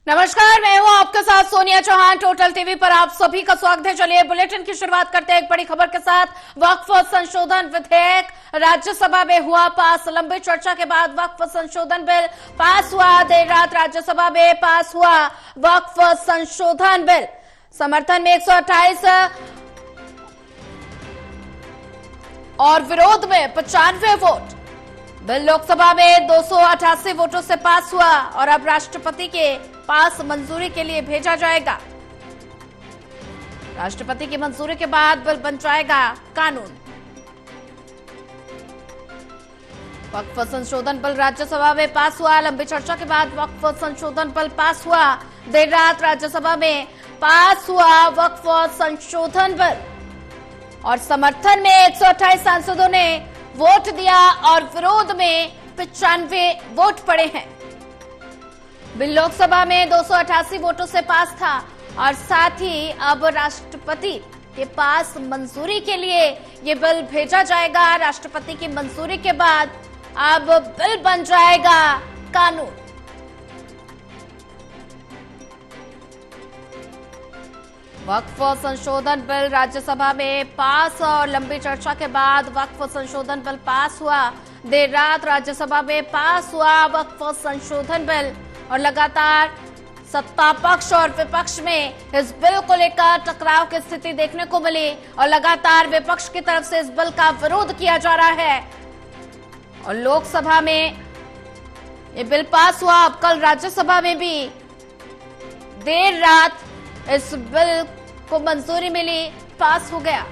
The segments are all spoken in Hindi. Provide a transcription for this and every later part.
नमस्कार, मैं हूं आपके साथ सोनिया चौहान। टोटल टीवी पर आप सभी का स्वागत है। चलिए बुलेटिन की शुरुआत करते हैं एक बड़ी खबर के साथ। वक्फ संशोधन विधेयक राज्यसभा में हुआ पास। लंबी चर्चा के बाद वक्फ संशोधन बिल पास हुआ। देर रात राज्यसभा में पास हुआ वक्फ संशोधन बिल। समर्थन में 128 और विरोध में 95 वोट। बिल लोकसभा में 288 वोटों से पास हुआ और अब राष्ट्रपति के पास मंजूरी के लिए भेजा जाएगा। राष्ट्रपति की मंजूरी के बाद बिल बन जाएगा कानून। वक्फ संशोधन बिल राज्यसभा में पास हुआ। लंबी चर्चा के बाद वक्फ संशोधन बिल पास हुआ। देर रात राज्यसभा में पास हुआ वक्फ संशोधन बिल और समर्थन में 128 सांसदों ने वोट दिया और विरोध में 95 वोट पड़े हैं। बिल लोकसभा में 288 वोटों से पास था और साथ ही अब राष्ट्रपति के पास मंजूरी के लिए ये बिल भेजा जाएगा। राष्ट्रपति की मंजूरी के बाद अब बिल बन जाएगा कानून। वक्फ संशोधन बिल राज्यसभा में पास और लंबी चर्चा के बाद वक्फ संशोधन बिल पास हुआ। देर रात राज्यसभा में पास हुआ वक्फ संशोधन बिल और लगातार सत्ता पक्ष और विपक्ष में इस बिल को लेकर टकराव की स्थिति देखने को मिली और लगातार विपक्ष की तरफ से इस बिल का विरोध किया जा रहा है और लोकसभा में ये बिल पास हुआ। अब कल राज्यसभा में भी देर रात इस बिल को मंजूरी मिली, पास हो गया।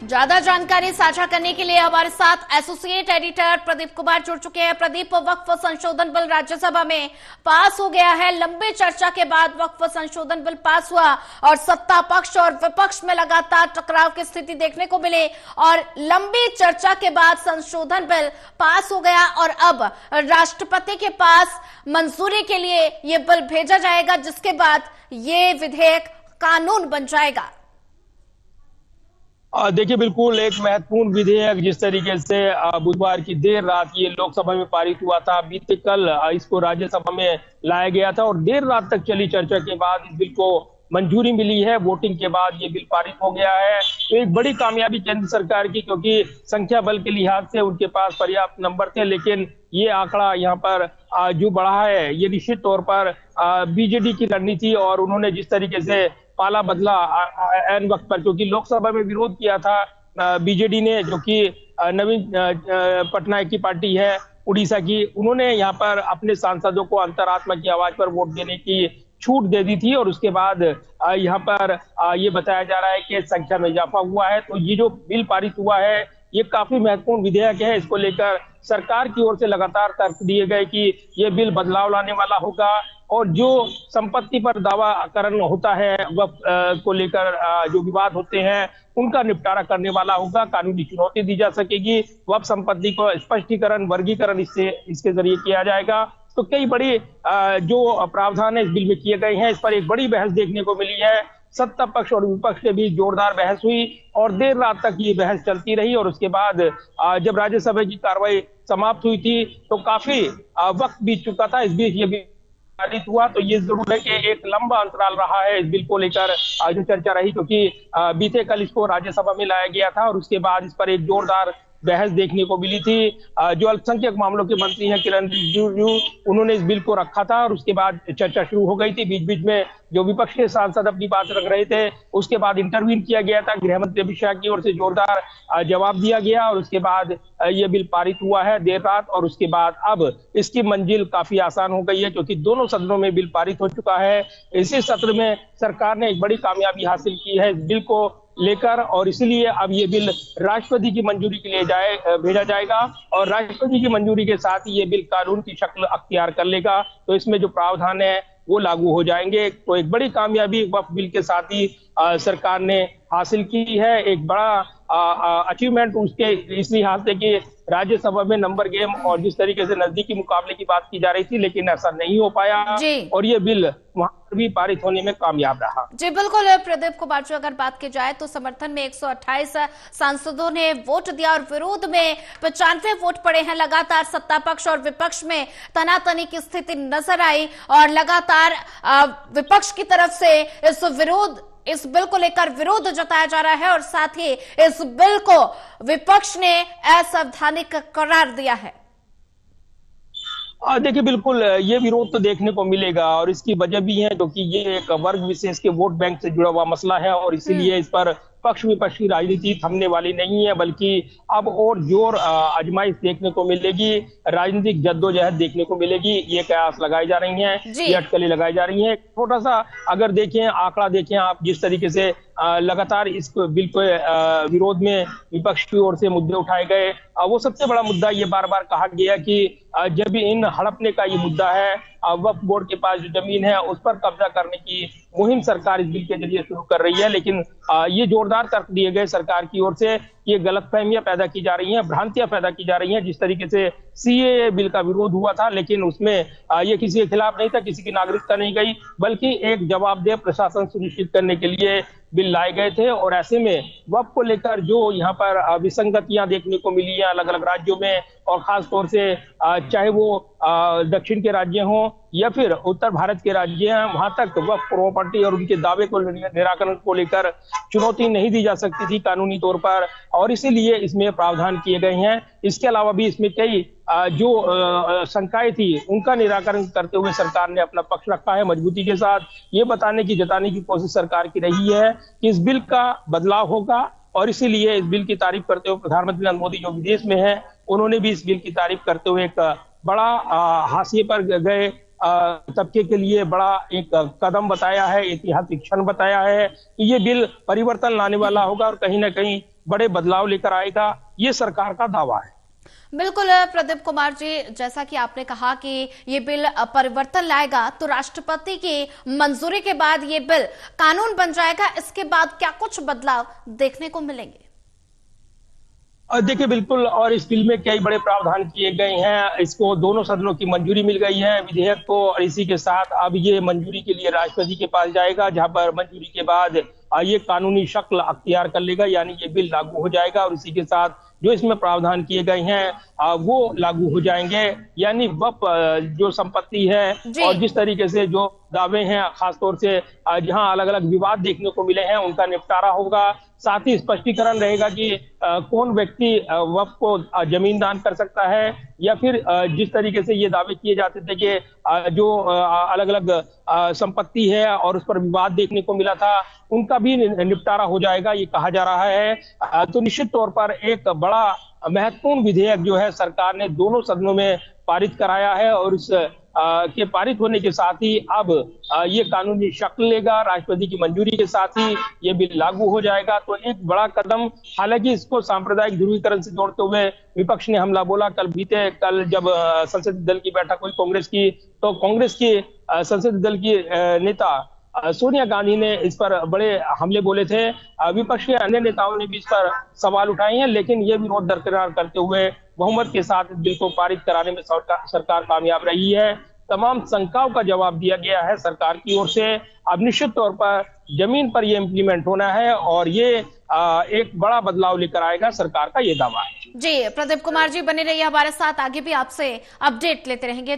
ज्यादा जानकारी साझा करने के लिए हमारे साथ एसोसिएट एडिटर प्रदीप कुमार जुड़ चुके हैं। प्रदीप, वक्फ संशोधन बिल राज्यसभा में पास हो गया है। लंबी चर्चा के बाद वक्फ संशोधन बिल पास हुआ और सत्ता पक्ष और विपक्ष में लगातार टकराव की स्थिति देखने को मिली और लंबी चर्चा के बाद संशोधन बिल पास हो गया और अब राष्ट्रपति के पास मंजूरी के लिए ये बिल भेजा जाएगा, जिसके बाद ये विधेयक कानून बन जाएगा। देखिए, बिल्कुल एक महत्वपूर्ण विधेयक जिस तरीके से बुधवार की देर रात ये लोकसभा में पारित हुआ था, बीते कल इसको राज्यसभा में लाया गया था और देर रात तक चली चर्चा के बाद इस बिल को मंजूरी मिली है। वोटिंग के बाद ये बिल पारित हो गया है। तो एक बड़ी कामयाबी केंद्र सरकार की, क्योंकि संख्या बल के लिहाज से उनके पास पर्याप्त नंबर थे, लेकिन ये आंकड़ा यहाँ पर जो बढ़ा है ये निश्चित तौर पर बीजेडी की रणनीति और उन्होंने जिस तरीके से पाला बदला ऐन वक्त पर, क्योंकि लोकसभा में विरोध किया था बीजेडी ने, जो कि नवीन पटनायक की पार्टी है उड़ीसा की, उन्होंने यहाँ पर अपने सांसदों को अंतरात्मा की आवाज पर वोट देने की छूट दे दी थी और उसके बाद यहाँ पर ये बताया जा रहा है कि संख्या में इजाफा हुआ है। तो ये जो बिल पारित हुआ है ये काफी महत्वपूर्ण विधेयक है। इसको लेकर सरकार की ओर से लगातार तर्क दिए गए कि ये बिल बदलाव लाने वाला होगा और जो संपत्ति पर दावाकरण होता है वक्फ को लेकर जो विवाद होते हैं उनका निपटारा करने वाला होगा। कानूनी चुनौती दी जा सकेगी। वक्फ संपत्ति को स्पष्टीकरण, वर्गीकरण इसके जरिए किया जाएगा। तो कई बड़ी जो प्रावधान है इस बिल में किए गए हैं, इस पर एक बड़ी बहस देखने को मिली है। सत्ता पक्ष और विपक्ष के बीच जोरदार बहस हुई और देर रात तक ये बहस चलती रही और उसके बाद जब राज्यसभा की कार्रवाई समाप्त हुई थी तो काफी वक्त बीत चुका था। इस बीच ये बिल पारित हुआ। तो ये जरूर है कि एक लंबा अंतराल रहा है इस बिल को लेकर जो चर्चा रही, क्योंकि बीते कल इसको राज्यसभा में लाया गया था और उसके बाद इस पर एक जोरदार बहस देखने को मिली थी। जो अल्पसंख्यक मामलों के मंत्री हैं किरण रिजिजू, उन्होंने इस बिल को रखा था और उसके बाद चर्चा शुरू हो गई थी। बीच बीच में जो विपक्ष के सांसद अपनी बात रख रहे थे उसके बाद इंटरवीन किया गया था। गृह मंत्री अमित शाह की ओर से जोरदार जवाब दिया गया और उसके बाद ये बिल पारित हुआ है देर रात और उसके बाद अब इसकी मंजिल काफी आसान हो गई है, क्योंकि दोनों सदनों में बिल पारित हो चुका है। इसी सत्र में सरकार ने एक बड़ी कामयाबी हासिल की है इस बिल को लेकर और इसलिए अब ये बिल राष्ट्रपति की मंजूरी के लिए भेजा जाएगा और राष्ट्रपति की मंजूरी के साथ ही ये बिल कानून की शक्ल अख्तियार कर लेगा। तो इसमें जो प्रावधान है वो लागू हो जाएंगे। तो एक बड़ी कामयाबी वक्फ बिल के साथ ही सरकार ने हासिल की है। एक बड़ा अचीवमेंट उसके इस लिहाज से कि राज्यसभा में नंबर गेम और जिस तरीके से नजदीकी मुकाबले की बात की जा रही थी, लेकिन ऐसा नहीं हो पाया और ये बिल वहां पर भी पारित होने में कामयाब रहा। जी बिल्कुल प्रदीप कुमार जी, अगर बात की जाए तो समर्थन में 128 सांसदों ने वोट दिया और विरोध में 95 वोट पड़े हैं। लगातार सत्ता पक्ष और विपक्ष में तनातनी की स्थिति नजर आई और लगातार विपक्ष की तरफ से इस बिल को लेकर विरोध जताया जा रहा है और साथ ही इस बिल को विपक्ष ने असंवैधानिक करार दिया है। देखिए, बिल्कुल ये विरोध तो देखने को मिलेगा और इसकी वजह भी है क्योंकि ये एक वर्ग विशेष के वोट बैंक से जुड़ा हुआ मसला है और इसीलिए इस पर पक्ष विपक्ष की राजनीति थमने वाली नहीं है, बल्कि अब और जोर आजमाइश देखने को मिलेगी, राजनीतिक जद्दोजहद देखने को मिलेगी। ये कयास लगाई जा रही हैं, ये अटकलें लगाई जा रही हैं। छोटा सा अगर देखें, आंकड़ा देखें आप, जिस तरीके से लगातार इस बिल के विरोध में विपक्ष की ओर से मुद्दे उठाए गए, वो सबसे बड़ा मुद्दा ये बार बार कहा गया कि जब इन हड़पने का ये मुद्दा है, वक्फ बोर्ड के पास जो जमीन है उस पर कब्जा करने की मुहिम सरकार इस बिल के जरिए शुरू कर रही है, लेकिन ये जोरदार तर्क दिए गए सरकार की ओर से, ये गलतफहमियां पैदा की जा रही हैं, भ्रांतियां पैदा की जा रही हैं। जिस तरीके से सीएए बिल का विरोध हुआ था, लेकिन उसमें ये किसी के खिलाफ नहीं था, किसी की नागरिकता नहीं गई, बल्कि एक जवाबदेह प्रशासन सुनिश्चित करने के लिए बिल लाए गए थे। और ऐसे में वक्फ को लेकर जो यहाँ पर विसंगतियां देखने को मिली हैं अलग अलग राज्यों में, और खास तौर से चाहे वो दक्षिण के राज्य हों या फिर उत्तर भारत के राज्य हैं, वहां तक वक्फ प्रॉपर्टी और उनके दावे को निराकरण को लेकर चुनौती नहीं दी जा सकती थी कानूनी तौर पर, और इसीलिए इसमें प्रावधान किए गए हैं। इसके अलावा भी इसमें कई जो शंकाएं थी उनका निराकरण करते हुए सरकार ने अपना पक्ष रखा है मजबूती के साथ। ये जताने की कोशिश सरकार की रही है कि इस बिल का बदलाव होगा, और इसीलिए इस बिल की तारीफ करते हुए प्रधानमंत्री नरेंद्र मोदी जो विदेश में हैं, उन्होंने भी इस बिल की तारीफ करते हुए एक बड़ा हाशिए पर गए तबके के लिए बड़ा एक कदम बताया है, ऐतिहासिक क्षण बताया है कि ये बिल परिवर्तन लाने वाला होगा और कहीं ना कहीं बड़े बदलाव लेकर आएगा, ये सरकार का दावा है। बिल्कुल प्रदीप कुमार जी, जैसा कि आपने कहा कि ये बिल परिवर्तन लाएगा, तो राष्ट्रपति की मंजूरी के बाद ये बिल कानून बन जाएगा। इसके बाद क्या कुछ बदलाव देखने को मिलेंगे? देखिए, बिल्कुल, और इस बिल में कई बड़े प्रावधान किए गए हैं। इसको दोनों सदनों की मंजूरी मिल गई है विधेयक को, और इसी के साथ अब ये मंजूरी के लिए राष्ट्रपति के पास जाएगा, जहां पर मंजूरी के बाद ये कानूनी शक्ल अख्तियार कर लेगा, यानी ये बिल लागू हो जाएगा। और इसी के साथ जो इसमें प्रावधान किए गए हैं वो लागू हो जाएंगे, यानी वक्फ जो संपत्ति है और जिस तरीके से जो दावे हैं, खासतौर से जहां अलग अलग विवाद देखने को मिले हैं, उनका निपटारा होगा। साथ ही स्पष्टीकरण रहेगा कि कौन व्यक्ति वक्फ को जमीन दान कर सकता है, या फिर जिस तरीके से ये दावे किए जाते थे कि जो अलग अलग संपत्ति है और उस पर विवाद देखने को मिला था, उनका भी निपटारा हो जाएगा, ये कहा जा रहा है। तो निश्चित तौर पर एक बड़ा महत्वपूर्ण विधेयक जो है सरकार ने दोनों सदनों में पारित कराया है, और इस के पारित होने के साथ ही अब ये कानूनी शक्ल लेगा। राष्ट्रपति की मंजूरी के साथ ही ये बिल लागू हो जाएगा, तो एक बड़ा कदम। हालांकि इसको सांप्रदायिक ध्रुवीकरण से जोड़ते हुए विपक्ष ने हमला बोला। कल जब संसदीय दल की बैठक हुई कांग्रेस की, तो कांग्रेस की संसदीय दल की नेता सोनिया गांधी ने इस पर बड़े हमले बोले थे। विपक्ष के अन्य नेताओं ने भी इस पर सवाल उठाए हैं, लेकिन ये विरोध बरकरार करते हुए बहुमत के साथ इस बिल को पारित कराने में सरकार कामयाब रही है। तमाम शंकाओं का जवाब दिया गया है सरकार की ओर से। अब निश्चित तौर पर जमीन पर ये इम्प्लीमेंट होना है, और ये एक बड़ा बदलाव लेकर आएगा, सरकार का ये दावा है। जी प्रदीप कुमार जी, बने रहिए हमारे साथ, आगे भी आपसे अपडेट लेते रहेंगे।